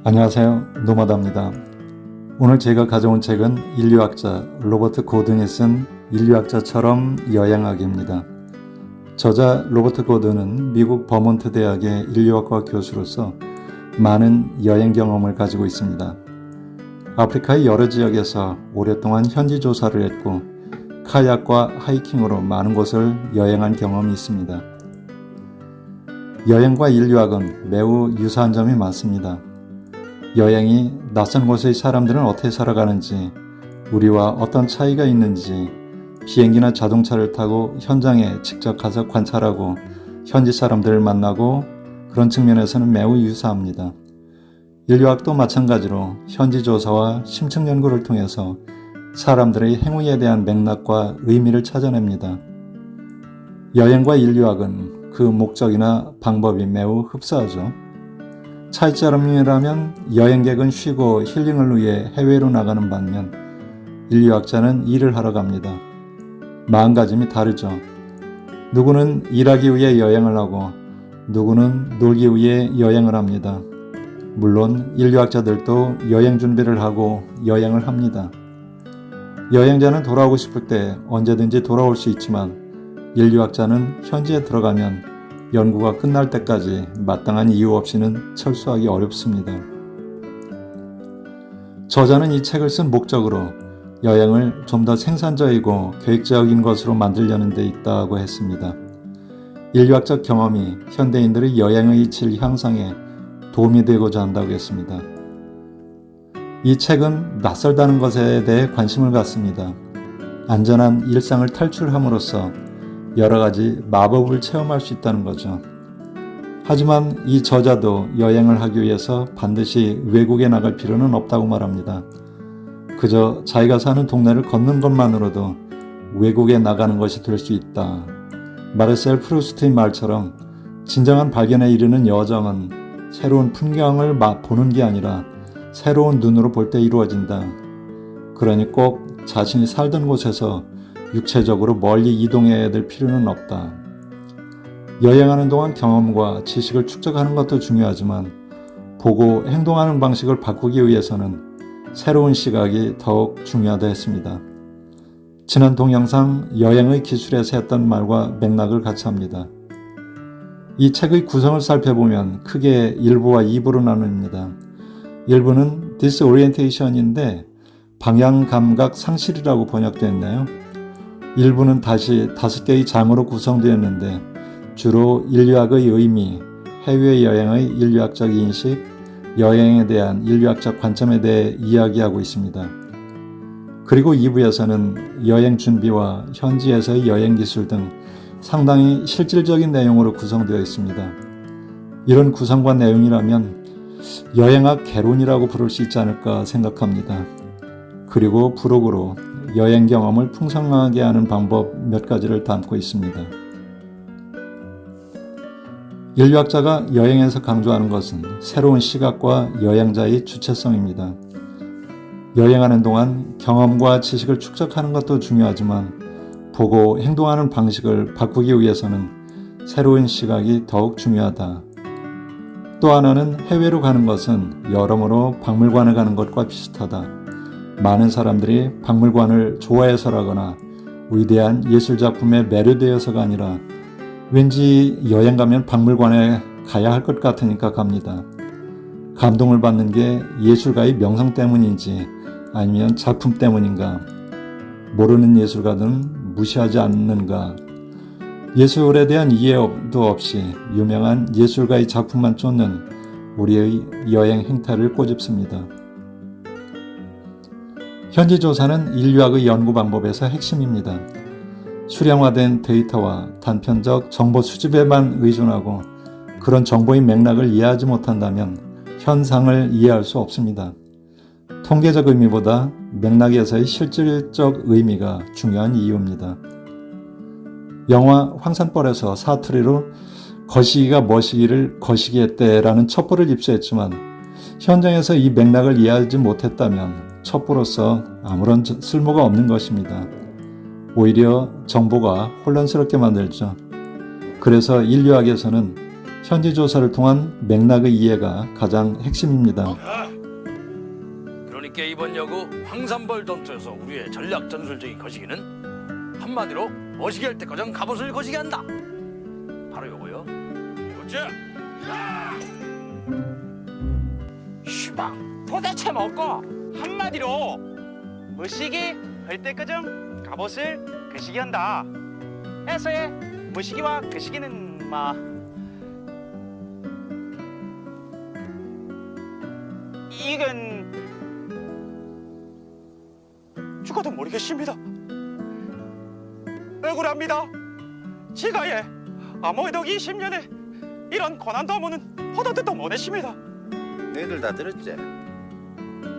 안녕하세요. 노마다입니다. 오늘 제가 가져온 책은 인류학자 로버트 고든이 쓴 인류학자처럼 여행하기입니다. 저자 로버트 고든은 미국 버몬트 대학의 인류학과 교수로서 많은 여행 경험을 가지고 있습니다. 아프리카의 여러 지역에서 오랫동안 현지 조사를 했고 카약과 하이킹으로 많은 곳을 여행한 경험이 있습니다. 여행과 인류학은 매우 유사한 점이 많습니다. 여행이 낯선 곳의 사람들은 어떻게 살아가는지, 우리와 어떤 차이가 있는지, 비행기나 자동차를 타고 현장에 직접 가서 관찰하고 현지 사람들을 만나고 그런 측면에서는 매우 유사합니다. 인류학도 마찬가지로 현지 조사와 심층 연구를 통해서 사람들의 행위에 대한 맥락과 의미를 찾아냅니다. 여행과 인류학은 그 목적이나 방법이 매우 흡사하죠. 차이점이라면 여행객은 쉬고 힐링을 위해 해외로 나가는 반면 인류학자는 일을 하러 갑니다. 마음가짐이 다르죠. 누구는 일하기 위해 여행을 하고 누구는 놀기 위해 여행을 합니다. 물론 인류학자들도 여행 준비를 하고 여행을 합니다. 여행자는 돌아오고 싶을 때 언제든지 돌아올 수 있지만 인류학자는 현지에 들어가면 연구가 끝날 때까지 마땅한 이유 없이는 철수하기 어렵습니다. 저자는 이 책을 쓴 목적으로 여행을 좀 더 생산적이고 계획적인 것으로 만들려는 데 있다고 했습니다. 인류학적 경험이 현대인들의 여행의 질 향상에 도움이 되고자 한다고 했습니다. 이 책은 낯설다는 것에 대해 관심을 갖습니다. 안전한 일상을 탈출함으로써 여러 가지 마법을 체험할 수 있다는 거죠. 하지만 이 저자도 여행을 하기 위해서 반드시 외국에 나갈 필요는 없다고 말합니다. 그저 자기가 사는 동네를 걷는 것만으로도 외국에 나가는 것이 될 수 있다. 마르셀 프루스트의 말처럼 진정한 발견에 이르는 여정은 새로운 풍경을 보는 게 아니라 새로운 눈으로 볼 때 이루어진다. 그러니 꼭 자신이 살던 곳에서 육체적으로 멀리 이동해야 될 필요는 없다. 여행하는 동안 경험과 지식을 축적하는 것도 중요하지만 보고 행동하는 방식을 바꾸기 위해서는 새로운 시각이 더욱 중요하다 했습니다. 지난 동영상 여행의 기술에서 했던 말과 맥락을 같이 합니다. 이 책의 구성을 살펴보면 크게 1부와 2부로 나눕니다. 1부는 disorientation인데 방향 감각 상실이라고 번역되었네요. 1부는 다시 5개의 장으로 구성되었는데 주로 인류학의 의미, 해외여행의 인류학적 인식, 여행에 대한 인류학적 관점에 대해 이야기하고 있습니다. 그리고 2부에서는 여행 준비와 현지에서의 여행 기술 등 상당히 실질적인 내용으로 구성되어 있습니다. 이런 구성과 내용이라면 여행학 개론이라고 부를 수 있지 않을까 생각합니다. 그리고 부록으로 여행 경험을 풍성하게 하는 방법 몇 가지를 담고 있습니다. 인류학자가 여행에서 강조하는 것은 새로운 시각과 여행자의 주체성입니다. 여행하는 동안 경험과 지식을 축적하는 것도 중요하지만 보고 행동하는 방식을 바꾸기 위해서는 새로운 시각이 더욱 중요하다. 또 하나는 해외로 가는 것은 여러모로 박물관에 가는 것과 비슷하다. 많은 사람들이 박물관을 좋아해서라거나 위대한 예술작품에 매료되어서가 아니라 왠지 여행 가면 박물관에 가야 할 것 같으니까 갑니다. 감동을 받는 게 예술가의 명성 때문인지 아니면 작품 때문인가, 모르는 예술가들은 무시하지 않는가, 예술에 대한 이해도 없이 유명한 예술가의 작품만 쫓는 우리의 여행 행태를 꼬집습니다. 현지 조사는 인류학의 연구 방법에서 핵심입니다. 수량화된 데이터와 단편적 정보 수집에만 의존하고 그런 정보의 맥락을 이해하지 못한다면 현상을 이해할 수 없습니다. 통계적 의미보다 맥락에서의 실질적 의미가 중요한 이유입니다. 영화 황산벌에서 사투리로 거시기가 머시기를 거시기했대라는 첩보를 입수했지만 현장에서 이 맥락을 이해하지 못했다면 첩보로서 아무런 쓸모가 없는 것입니다. 오히려 정보가 혼란스럽게 만들죠. 그래서 인류학에서는 현지 조사를 통한 맥락의 이해가 가장 핵심입니다. 그러니까 이번 여구 황산벌 전투에서 우리의 전략 전술적인 거시기는 한마디로 거시기할 때 가장 갑옷을 거시기 한다. 바로 요거요. 그렇지? 슈방 도대체 뭐고 한마디로 머시기 할 때까지 갑옷을 거시기 한다. 해서의 머시기와 거시기는 이건 죽어도 모르겠습니다. 억울합니다. 제가 아무래도 20년에 이런 고난도 하면은 포도 뜻도 못했습니다. 너희들 다 들었지?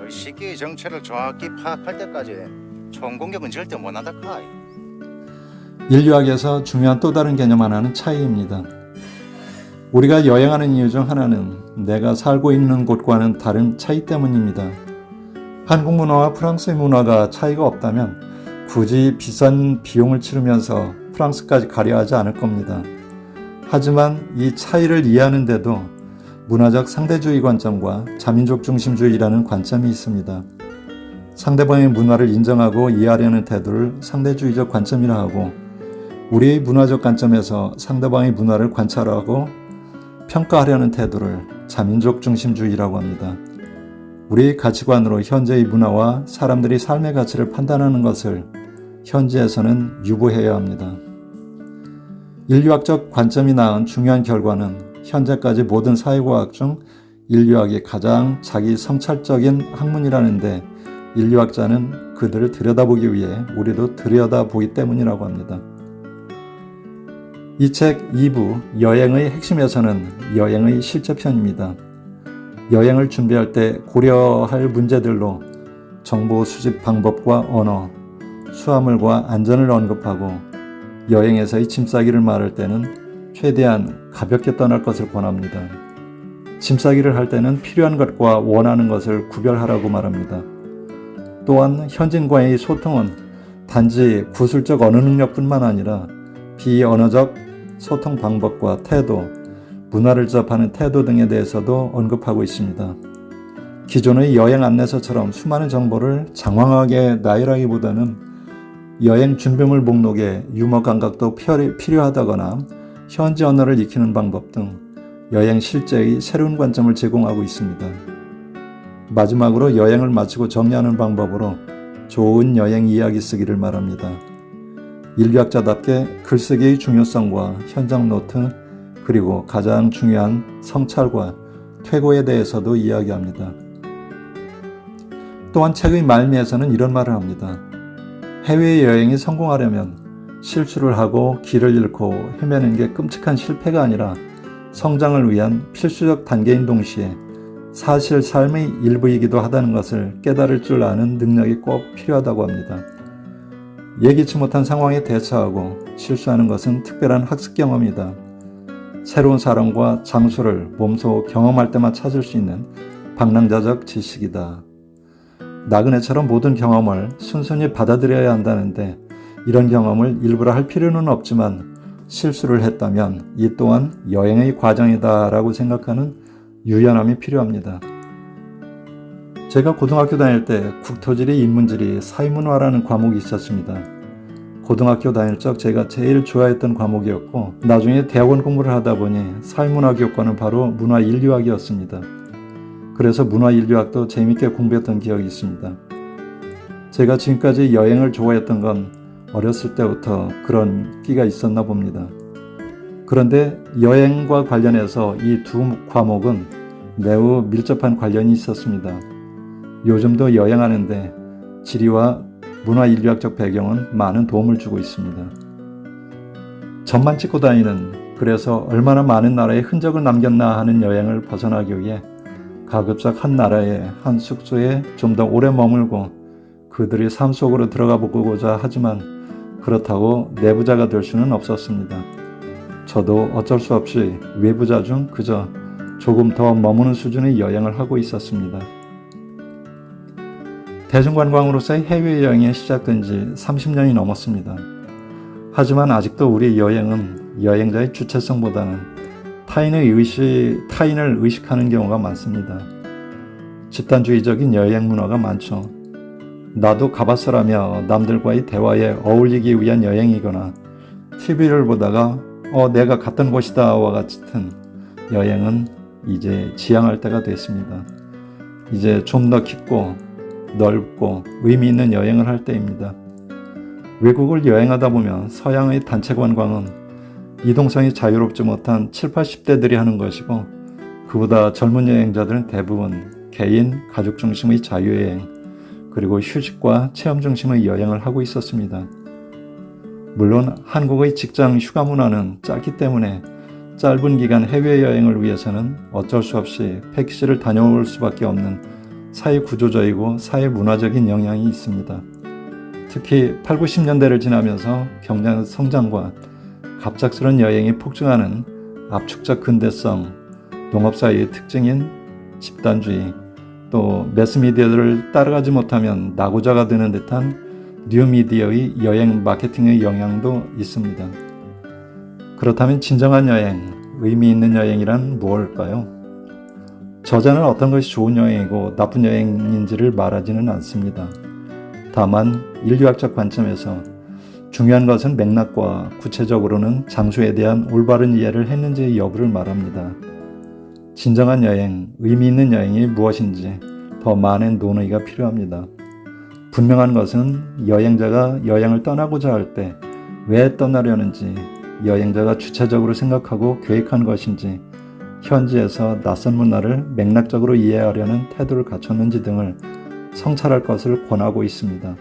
시기의 정체를 정확히 파악할 때까지 총공격은 절대 못한다 카이. 인류학에서 중요한 또 다른 개념 하나는 차이입니다. 우리가 여행하는 이유 중 하나는 내가 살고 있는 곳과는 다른 차이 때문입니다. 한국 문화와 프랑스의 문화가 차이가 없다면 굳이 비싼 비용을 치르면서 프랑스까지 가려 하지 않을 겁니다. 하지만 이 차이를 이해하는데도 문화적 상대주의 관점과 자민족 중심주의라는 관점이 있습니다. 상대방의 문화를 인정하고 이해하려는 태도를 상대주의적 관점이라 하고, 우리의 문화적 관점에서 상대방의 문화를 관찰하고 평가하려는 태도를 자민족 중심주의라고 합니다. 우리의 가치관으로 현재의 문화와 사람들이 삶의 가치를 판단하는 것을 현지에서는 유보해야 합니다. 인류학적 관점이 낳은 중요한 결과는 현재까지 모든 사회과학 중 인류학이 가장 자기 성찰적인 학문이라는데, 인류학자는 그들을 들여다보기 위해 우리도 들여다보기 때문이라고 합니다. 이 책 2부 여행의 핵심에서는 여행의 실제편입니다. 여행을 준비할 때 고려할 문제들로 정보 수집 방법과 언어, 수화물과 안전을 언급하고, 여행에서의 짐싸기를 말할 때는 최대한 가볍게 떠날 것을 권합니다. 짐싸기를 할 때는 필요한 것과 원하는 것을 구별하라고 말합니다. 또한 현지인과의 소통은 단지 구술적 언어 능력뿐만 아니라 비언어적 소통 방법과 태도, 문화를 접하는 태도 등에 대해서도 언급하고 있습니다. 기존의 여행 안내서처럼 수많은 정보를 장황하게 나열하기보다는 여행 준비물 목록에 유머 감각도 필요하다거나 현지 언어를 익히는 방법 등 여행 실제의 새로운 관점을 제공하고 있습니다. 마지막으로 여행을 마치고 정리하는 방법으로 좋은 여행 이야기 쓰기를 말합니다. 인류학자답게 글쓰기의 중요성과 현장 노트, 그리고 가장 중요한 성찰과 퇴고에 대해서도 이야기합니다. 또한 책의 말미에서는 이런 말을 합니다. 해외여행이 성공하려면 실수를 하고 길을 잃고 헤매는 게 끔찍한 실패가 아니라 성장을 위한 필수적 단계인 동시에 사실 삶의 일부이기도 하다는 것을 깨달을 줄 아는 능력이 꼭 필요하다고 합니다. 예기치 못한 상황에 대처하고 실수하는 것은 특별한 학습 경험이다. 새로운 사람과 장소를 몸소 경험할 때만 찾을 수 있는 방랑자적 지식이다. 나그네처럼 모든 경험을 순순히 받아들여야 한다는데, 이런 경험을 일부러 할 필요는 없지만 실수를 했다면 이 또한 여행의 과정이다 라고 생각하는 유연함이 필요합니다. 제가 고등학교 다닐 때 국토지리, 인문지리, 사회문화라는 과목이 있었습니다. 고등학교 다닐 적 제가 제일 좋아했던 과목이었고, 나중에 대학원 공부를 하다 보니 사회문화 교과는 바로 문화인류학이었습니다. 그래서 문화인류학도 재미있게 공부했던 기억이 있습니다. 제가 지금까지 여행을 좋아했던 건 어렸을 때부터 그런 끼가 있었나 봅니다. 그런데 여행과 관련해서 이 두 과목은 매우 밀접한 관련이 있었습니다. 요즘도 여행하는데 지리와 문화인류학적 배경은 많은 도움을 주고 있습니다. 점만 찍고 다니는, 그래서 얼마나 많은 나라에 흔적을 남겼나 하는 여행을 벗어나기 위해 가급적 한 나라의 한 숙소에 좀 더 오래 머물고 그들의 삶 속으로 들어가 보고자 하지만 그렇다고 내부자가 될 수는 없었습니다. 저도 어쩔 수 없이 외부자 중 그저 조금 더 머무는 수준의 여행을 하고 있었습니다. 대중관광으로서의 해외여행이 시작된 지 30년이 넘었습니다. 하지만 아직도 우리 여행은 여행자의 주체성보다는 타인을 의식하는 경우가 많습니다. 집단주의적인 여행 문화가 많죠. 나도 가봤어라며 남들과의 대화에 어울리기 위한 여행이거나 TV를 보다가 내가 갔던 곳이다와 같은 여행은 이제 지양할 때가 됐습니다. 이제 좀 더 깊고 넓고 의미 있는 여행을 할 때입니다. 외국을 여행하다 보면 서양의 단체 관광은 이동성이 자유롭지 못한 7, 80대들이 하는 것이고, 그보다 젊은 여행자들은 대부분 개인, 가족 중심의 자유여행, 그리고 휴식과 체험 중심의 여행을 하고 있었습니다. 물론 한국의 직장 휴가 문화는 짧기 때문에 짧은 기간 해외여행을 위해서는 어쩔 수 없이 패키지를 다녀올 수밖에 없는 사회구조적이고 사회문화적인 영향이 있습니다. 특히 8, 90년대를 지나면서 경제 성장과 갑작스런 여행이 폭증하는 압축적 근대성, 농업사회의 특징인 집단주의, 또 매스미디어를 따라가지 못하면 낙오자가 되는 듯한 뉴미디어의 여행 마케팅의 영향도 있습니다. 그렇다면 진정한 여행, 의미 있는 여행이란 무엇일까요? 저자는 어떤 것이 좋은 여행이고 나쁜 여행인지를 말하지는 않습니다. 다만 인류학적 관점에서 중요한 것은 맥락과 구체적으로는 장소에 대한 올바른 이해를 했는지의 여부를 말합니다. 진정한 여행, 의미 있는 여행이 무엇인지 더 많은 논의가 필요합니다. 분명한 것은 여행자가 여행을 떠나고자 할 때 왜 떠나려는지, 여행자가 주체적으로 생각하고 계획한 것인지, 현지에서 낯선 문화를 맥락적으로 이해하려는 태도를 갖췄는지 등을 성찰할 것을 권하고 있습니다.